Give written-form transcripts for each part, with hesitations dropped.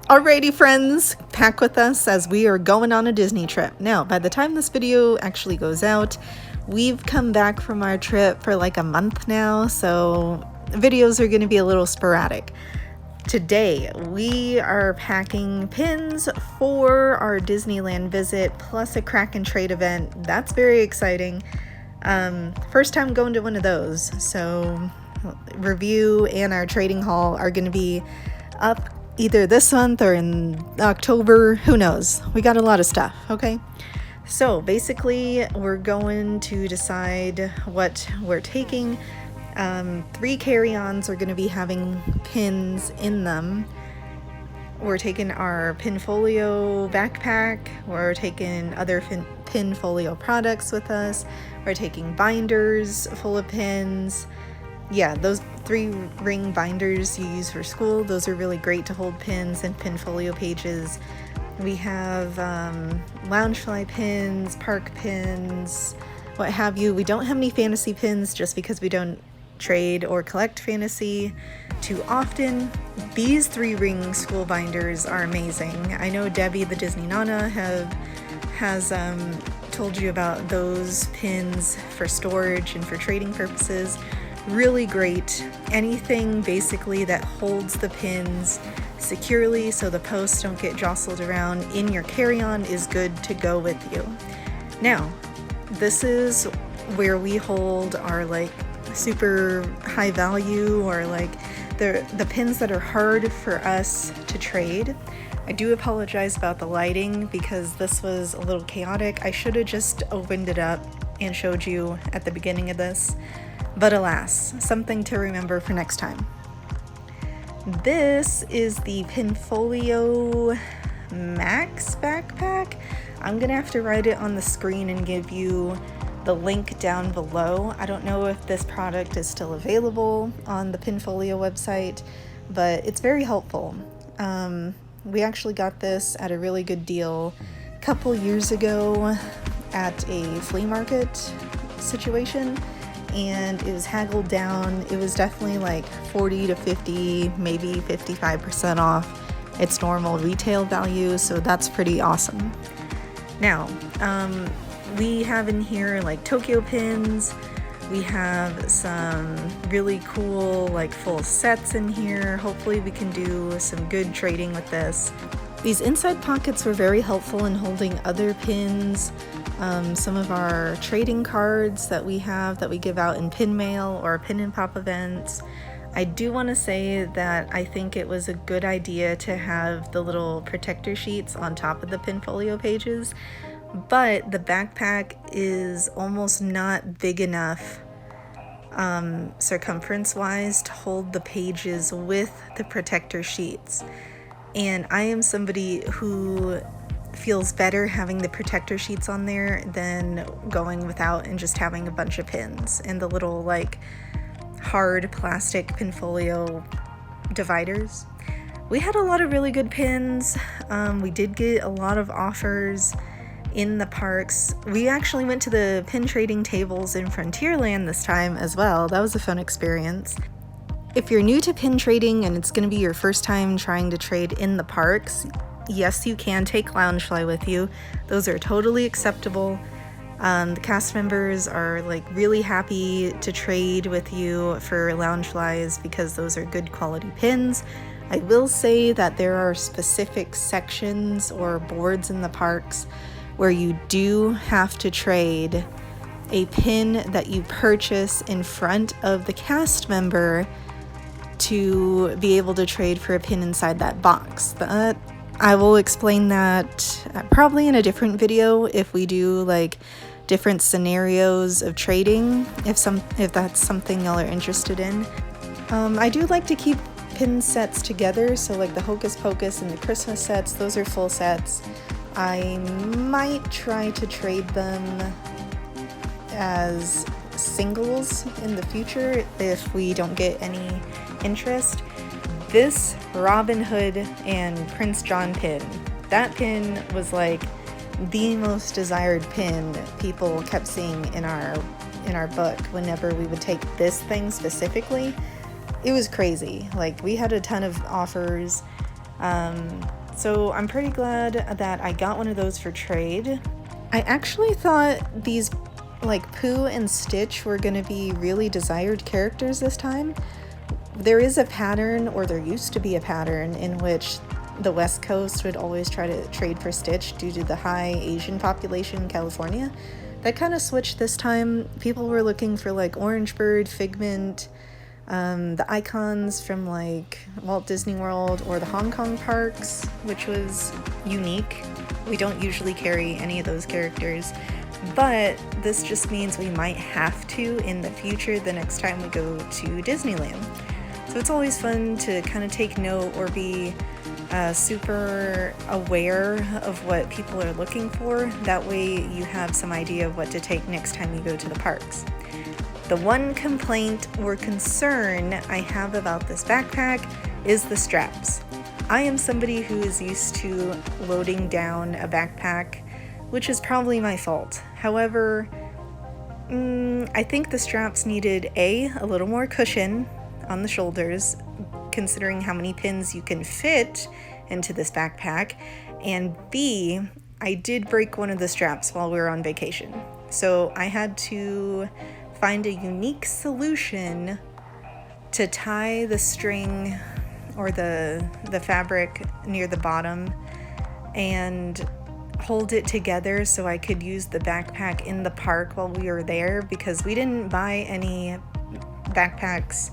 Alrighty friends, pack with us as we are going on a Disney trip. Now, by the time this video actually goes out, we've come back from our trip for like a month now, so videos are going to be a little sporadic. Today, we are packing pins for our Disneyland visit, plus a KrakenTrade event. That's very exciting. First time going to one of those, so review and our trading haul are going to be up either this month or in October, who knows. We got a lot of stuff, okay? So basically, we're going to decide what we're taking. 3 carry-ons are going to be having pins in them. We're taking our PinFolio backpack. We're taking other PinFolio products with us. We're taking binders full of pins. Yeah, those 3-ring binders you use for school, those are really great to hold pins and PinFolio pages. We have Loungefly pins, park pins, what have you. We don't have any fantasy pins just because we don't trade or collect fantasy too often. These 3-ring school binders are amazing. I know Debbie the Disney Nana has told you about those pins for storage and for trading purposes. Really great. Anything basically that holds the pins securely so the posts don't get jostled around in your carry-on is good to go with you. Now, this is where we hold our like super high value or like the pins that are hard for us to trade. I do apologize about the lighting because this was a little chaotic. I should have just opened it up and showed you at the beginning of this. But alas, something to remember for next time. This is the PinFolio Max backpack. I'm gonna have to write it on the screen and give you the link down below. I don't know if this product is still available on the PinFolio website, but it's very helpful. We actually got this at a really good deal a couple years ago at a flea market situation. And it was haggled down. It was definitely like 40 to 50, maybe 55% off its normal retail value, so that's pretty awesome. Now, we have in here like Tokyo pins. We have some really cool like full sets in here. Hopefully we can do some good trading with this. These inside pockets were very helpful in holding other pins. Some of our trading cards that we have that we give out in pin mail or PinandPop events. I do want to say that I think it was a good idea to have the little protector sheets on top of the PinFolio pages, but the backpack is almost not big enough circumference wise to hold the pages with the protector sheets. And I am somebody who feels better having the protector sheets on there than going without and just having a bunch of pins and the little like hard plastic PinFolio dividers. We had a lot of really good pins. We did get a lot of offers in the parks. We actually went to the pin trading tables in Frontierland this time as well. That was a fun experience. If you're new to pin trading and it's going to be your first time trying to trade in the parks, yes, you can take Loungefly with you. Those are totally acceptable. The cast members are like really happy to trade with you for Loungeflies because those are good quality pins. I will say that there are specific sections or boards in the parks where you do have to trade a pin that you purchase in front of the cast member to be able to trade for a pin inside that box. I will explain that probably in a different video if we do like different scenarios of trading, if that's something y'all are interested in. I do like to keep pin sets together, so like the Hocus Pocus and the Christmas sets, those are full sets. I might try to trade them as singles in the future if we don't get any interest. This Robin Hood and Prince John pin, that pin was like the most desired pin people kept seeing in our book whenever we would take this thing specifically. It was crazy. Like, we had a ton of offers So I'm pretty glad that I got one of those for trade. I actually thought these like Pooh and Stitch were going to be really desired characters this time. There is a pattern, or there used to be a pattern, in which the West Coast would always try to trade for Stitch due to the high Asian population in California. That kind of switched this time. People were looking for like Orange Bird, Figment, the icons from like Walt Disney World or the Hong Kong parks, which was unique. We don't usually carry any of those characters, but this just means we might have to in the future the next time we go to Disneyland. So it's always fun to kind of take note or be super aware of what people are looking for. That way you have some idea of what to take next time you go to the parks. The one complaint or concern I have about this backpack is the straps. I am somebody who is used to loading down a backpack, which is probably my fault. However, I think the straps needed a little more cushion on the shoulders, considering how many pins you can fit into this backpack, and B, I did break one of the straps while we were on vacation. So I had to find a unique solution to tie the string or the fabric near the bottom and hold it together so I could use the backpack in the park while we were there, because we didn't buy any backpacks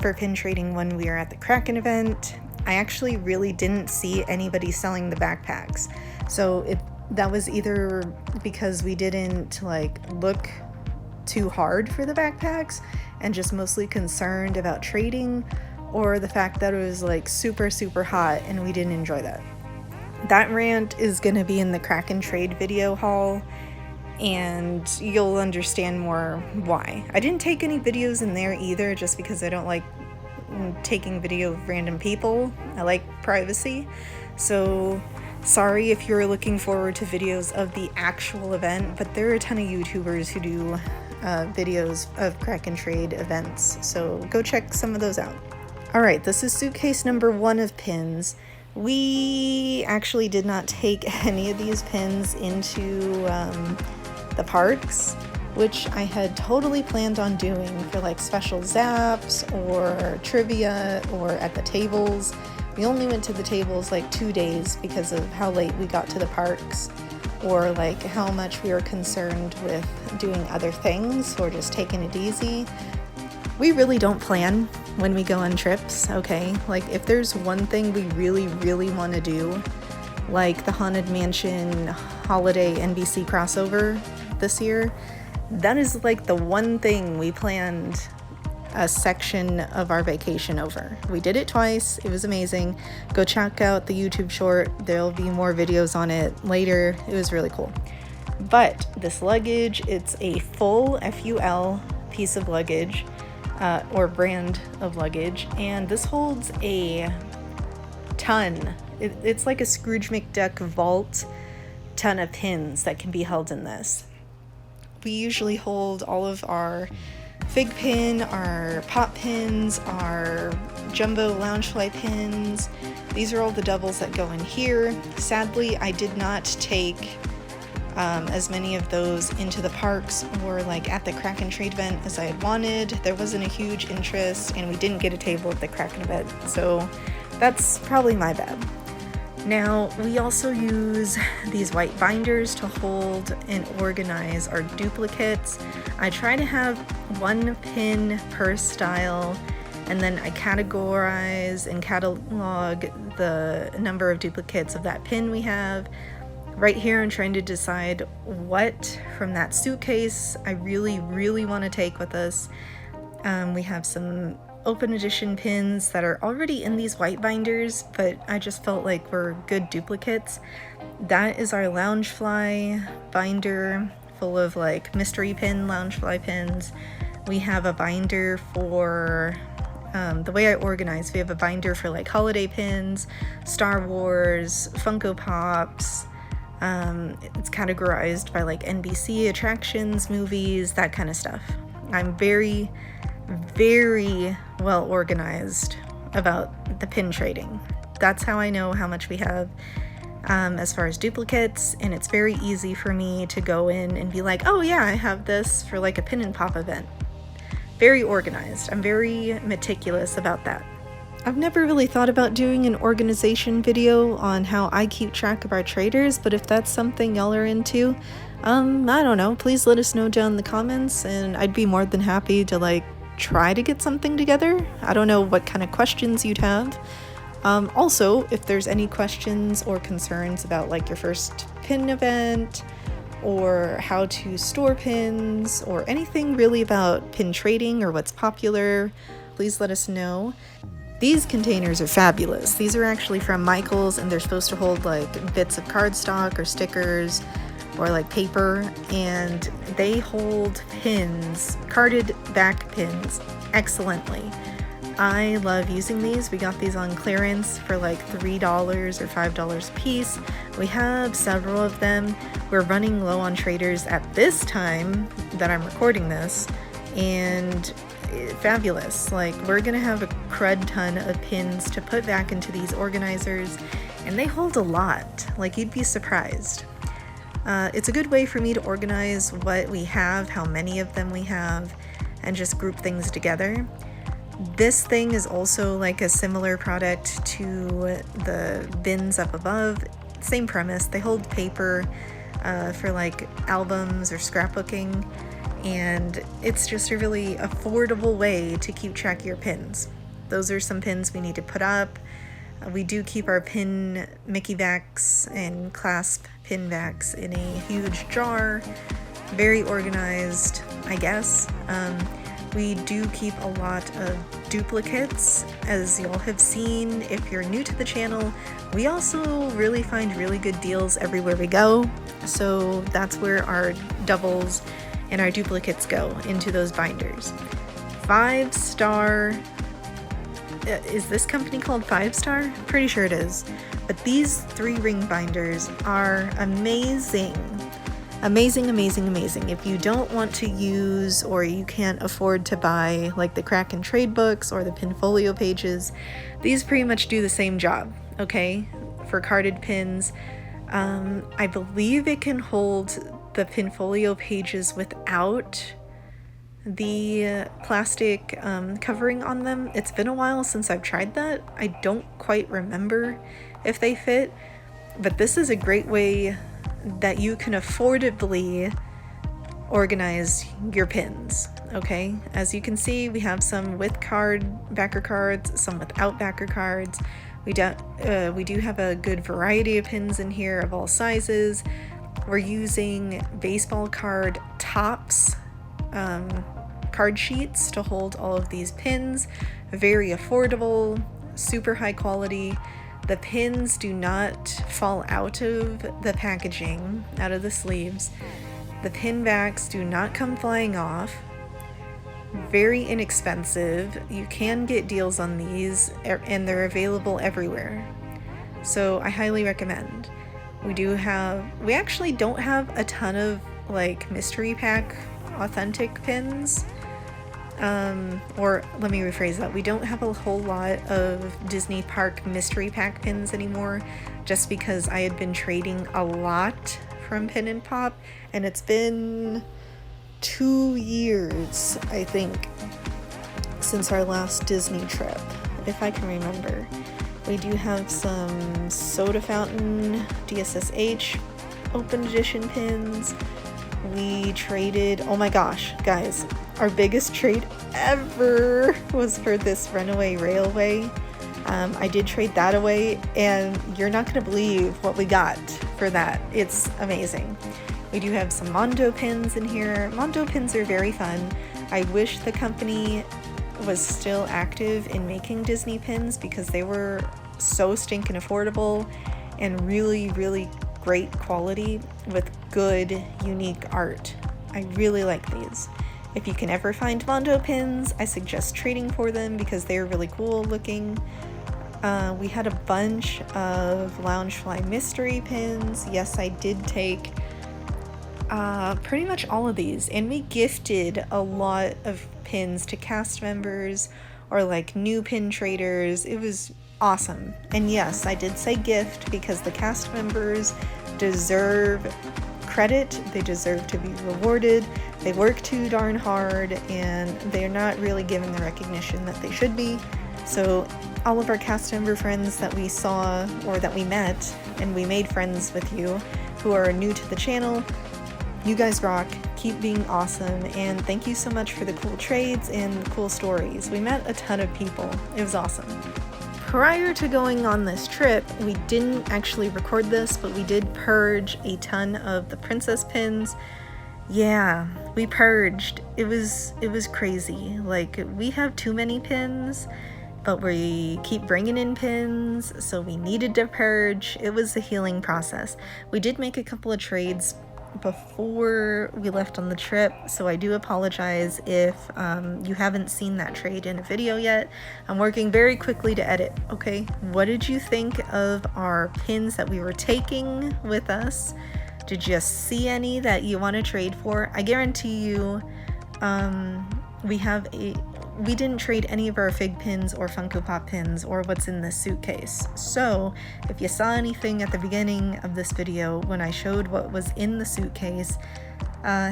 for pin trading when we were at the Kraken event. I actually really didn't see anybody selling the backpacks, so that was either because we didn't like look too hard for the backpacks and just mostly concerned about trading, or the fact that it was like super hot and we didn't enjoy that. That rant is going to be in the KrakenTrade video haul, and you'll understand more why. I didn't take any videos in there either, just because I don't like taking video of random people. I like privacy. So sorry if you're looking forward to videos of the actual event, but there are a ton of YouTubers who do videos of KrakenTrade events, so go check some of those out. Alright, this is suitcase number 1 of pins. We actually did not take any of these pins into the parks, which I had totally planned on doing for like special zaps or trivia or at the tables. We only went to the tables like 2 days because of how late we got to the parks, or like how much we were concerned with doing other things or just taking it easy. We really don't plan when we go on trips, okay? Like if there's one thing we really want to do, like the Haunted Mansion holiday NBC crossover this year, that is like the one thing we planned a section of our vacation over. We did it twice. It was amazing. Go check out the YouTube short. There'll be more videos on it later. It was really cool. But this luggage, it's a full FUL piece of luggage, or brand of luggage, and this holds a ton. It's like a Scrooge McDuck vault ton of pins that can be held in this. We usually hold all of our fig pin, our pop pins, our jumbo loungefly pins. These are all the doubles that go in here. Sadly, I did not take as many of those into the parks or like at the KrakenTrade event as I had wanted. There wasn't a huge interest, and we didn't get a table at the Kraken event, so that's probably my bad. Now, we also use these white binders to hold and organize our duplicates. I try to have one pin per style, and then I categorize and catalog the number of duplicates of that pin we have. Right here, I'm trying to decide what from that suitcase I really want to take with us. We have some open edition pins that are already in these white binders, but I just felt like were good duplicates. That is our loungefly binder full of like mystery pin loungefly pins. We have a binder for the way I organize. We have a binder for like holiday pins, Star Wars, Funko Pops. It's categorized by like NBC attractions, movies, that kind of stuff. I'm very well organized about the pin trading. that's how I know how much we have as far as duplicates, and it's very easy for me to go in and be like, oh yeah, I have this for like a pin and pop event. Very organized. I'm very meticulous about that. I've never really thought about doing an organization video on how I keep track of our traders, but if that's something y'all are into, I don't know, please let us know down in the comments, and I'd be more than happy to like try to get something together. I don't know what kind of questions you'd have. Also, if there's any questions or concerns about like your first pin event, or how to store pins, or anything really about pin trading or what's popular, please let us know. These containers are fabulous. These are actually from Michael's, and they're supposed to hold like bits of cardstock or stickers or like paper, and they hold pins, carded back pins, excellently. I love using these. We got these on clearance for like $3 or $5 a piece. We have several of them. We're running low on traders at this time that I'm recording this, and fabulous. Like, we're gonna have a crud ton of pins to put back into these organizers, and they hold a lot. Like, you'd be surprised. It's a good way for me to organize what we have, how many of them we have, and just group things together. This thing is also like a similar product to the bins up above. Same premise. They hold paper for like albums or scrapbooking, and it's just a really affordable way to keep track of your pins. Those are some pins we need to put up. We do keep our pin Mickey backs and clasp pin backs in a huge jar. Very organized, I guess. We do keep a lot of duplicates, as y'all have seen if you're new to the channel. We also really find really good deals everywhere we go, so that's where our doubles and our duplicates go, into those binders. 5-star, is this company called 5-star? Pretty sure it is. But these 3-ring binders are amazing. Amazing, amazing, amazing. If you don't want to use, or you can't afford to buy like the KrakenTrade books or the Pinfolio pages, these pretty much do the same job, okay? For carded pins. I believe it can hold the Pinfolio pages without the plastic covering on them. It's been a while since I've tried that. I don't quite remember if they fit, but this is a great way that you can affordably organize your pins, okay? As you can see, we have some with backer cards, some without backer cards. We do have a good variety of pins in here of all sizes. We're using baseball card tops, card sheets to hold all of these pins. Very affordable, super high quality. The pins do not fall out of the packaging, out of the sleeves. The pin backs do not come flying off. Very inexpensive. You can get deals on these, and they're available everywhere. So I highly recommend. We actually don't have a ton of like mystery pack authentic pins. Or let me rephrase that. We don't have a whole lot of Disney Park mystery pack pins anymore, just because I had been trading a lot from PinandPop, and it's been 2 years, I think, since our last Disney trip, if I can remember. We do have some Soda Fountain DSSH open edition pins. We traded, oh my gosh, guys, our biggest trade ever was for this Runaway Railway. I did trade that away, and you're not going to believe what we got for that. It's amazing. We do have some Mondo pins in here. Mondo pins are very fun. I wish the company was still active in making Disney pins, because they were so stinking affordable and really, really great quality with good, unique art. I really like these. If you can ever find Mondo pins, I suggest trading for them because they're really cool looking. We had a bunch of Loungefly mystery pins. Yes, I did take pretty much all of these, and we gifted a lot of pins to cast members or like new pin traders. It was awesome. And yes, I did say gift because the cast members deserve credit, they deserve to be rewarded. They work too darn hard and they're not really given the recognition that they should be. So all of our cast member friends that we saw or that we met, and we made friends with you who are new to the channel, you guys rock, keep being awesome, and thank you so much for the cool trades and the cool stories. We met a ton of people. It was awesome. Prior to going on this trip, we didn't actually record this, but we did purge a ton of the princess pins. Yeah, we purged. It was crazy. Like, we have too many pins, but we keep bringing in pins, so we needed to purge. It was a healing process. We did make a couple of trades before we left on the trip, so I do apologize if you haven't seen that trade in a video yet. I'm working very quickly to edit. Okay, what did you think of our pins that we were taking with us? Did you see any that you want to trade for? I guarantee you we didn't trade any of our Fig pins or Funko Pop pins or what's in this suitcase. So if you saw anything at the beginning of this video when I showed what was in the suitcase,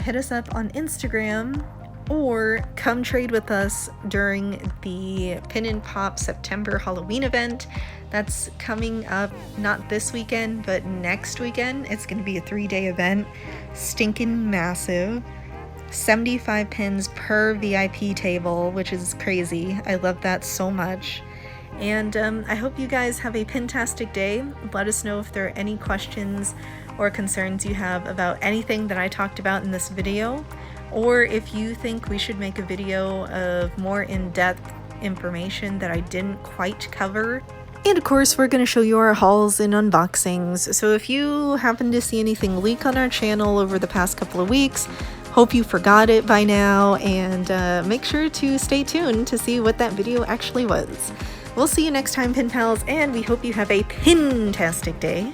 hit us up on Instagram or come trade with us during the PinandPop September Halloween event. That's coming up not this weekend, but next weekend. It's going to be a 3-day event, stinking massive. 75 pins per VIP table, which is crazy. I love that so much. And I hope you guys have a pintastic day. Let us know if there are any questions or concerns you have about anything that I talked about in this video, or if you think we should make a video of more in-depth information that I didn't quite cover. And of course, we're going to show you our hauls and unboxings. So if you happen to see anything leak on our channel over the past couple of weeks, hope you forgot it by now, and make sure to stay tuned to see what that video actually was. We'll see you next time, Pin Pals, and we hope you have a pintastic day.